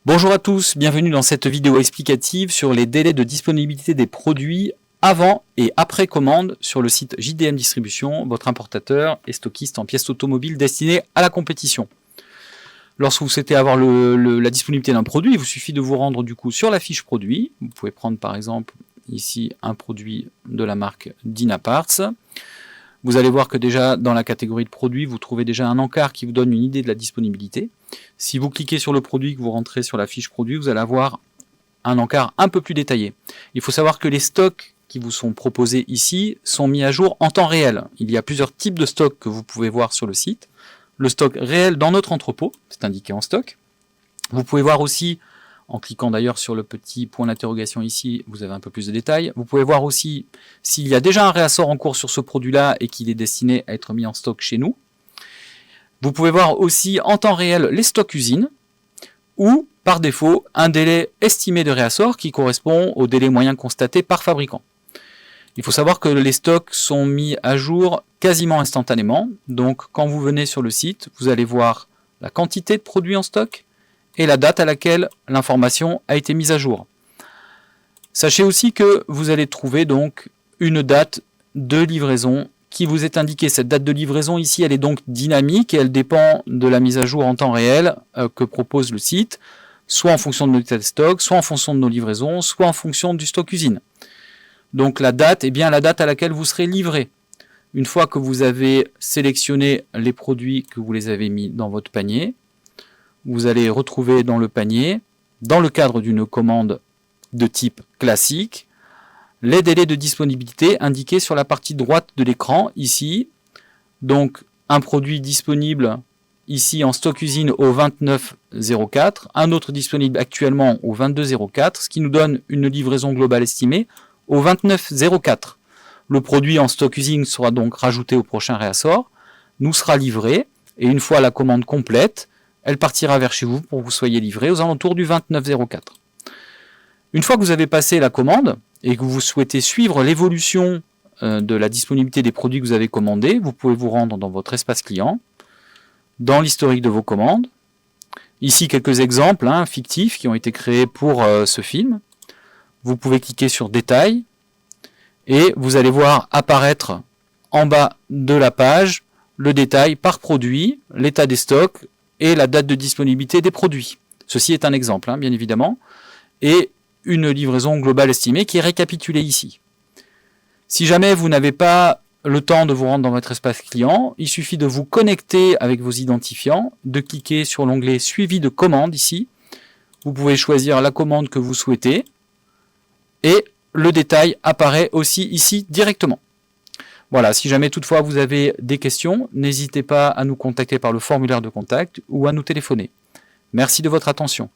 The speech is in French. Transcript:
Bonjour à tous, bienvenue dans cette vidéo explicative sur les délais de disponibilité des produits avant et après commande sur le site JDM Distribution, votre importateur et stockiste en pièces automobiles destiné à la compétition. Lorsque vous souhaitez avoir la disponibilité d'un produit, il vous suffit de vous rendre du coup sur la fiche produit. Vous pouvez prendre par exemple ici un produit de la marque Dynaparts. Vous allez voir que déjà dans la catégorie de produits, vous trouvez déjà un encart qui vous donne une idée de la disponibilité. Si vous cliquez sur le produit, que vous rentrez sur la fiche produit, vous allez avoir un encart un peu plus détaillé. Il faut savoir que les stocks qui vous sont proposés ici sont mis à jour en temps réel. Il y a plusieurs types de stocks que vous pouvez voir sur le site. Le stock réel dans notre entrepôt, c'est indiqué en stock. Vous pouvez voir aussi, en cliquant d'ailleurs sur le petit point d'interrogation ici, vous avez un peu plus de détails. Vous pouvez voir aussi s'il y a déjà un réassort en cours sur ce produit-là et qu'il est destiné à être mis en stock chez nous. Vous pouvez voir aussi en temps réel les stocks usines ou, par défaut, un délai estimé de réassort qui correspond au délai moyen constaté par fabricant. Il faut savoir que les stocks sont mis à jour quasiment instantanément. Donc, quand vous venez sur le site, vous allez voir la quantité de produits en stock et la date à laquelle l'information a été mise à jour. Sachez aussi que vous allez trouver donc une date de livraison qui vous est indiquée. Cette date de livraison ici, elle est donc dynamique et elle dépend de la mise à jour en temps réel que propose le site, soit en fonction de notre état de stock, soit en fonction de nos livraisons, soit en fonction du stock usine. Donc la date est bien la date à laquelle vous serez livré. Une fois que vous avez sélectionné les produits, que vous les avez mis dans votre panier, vous allez retrouver dans le panier, dans le cadre d'une commande de type classique, les délais de disponibilité indiqués sur la partie droite de l'écran, ici. Donc un produit disponible ici en stock usine au 29,04, un autre disponible actuellement au 22,04, ce qui nous donne une livraison globale estimée au 29,04. Le produit en stock usine sera donc rajouté au prochain réassort, nous sera livré, et une fois la commande complète, elle partira vers chez vous pour que vous soyez livré aux alentours du 29,04. Une fois que vous avez passé la commande et que vous souhaitez suivre l'évolution de la disponibilité des produits que vous avez commandés, vous pouvez vous rendre dans votre espace client, dans l'historique de vos commandes. Ici, quelques exemples fictifs qui ont été créés pour ce film. Vous pouvez cliquer sur Détails et vous allez voir apparaître en bas de la page le détail par produit, l'état des stocks et la date de disponibilité des produits. Ceci est un exemple, bien évidemment, et une livraison globale estimée qui est récapitulée ici. Si jamais vous n'avez pas le temps de vous rendre dans votre espace client, il suffit de vous connecter avec vos identifiants, de cliquer sur l'onglet Suivi de commande ici. Vous pouvez choisir la commande que vous souhaitez et le détail apparaît aussi ici directement. Voilà, si jamais toutefois vous avez des questions, n'hésitez pas à nous contacter par le formulaire de contact ou à nous téléphoner. Merci de votre attention.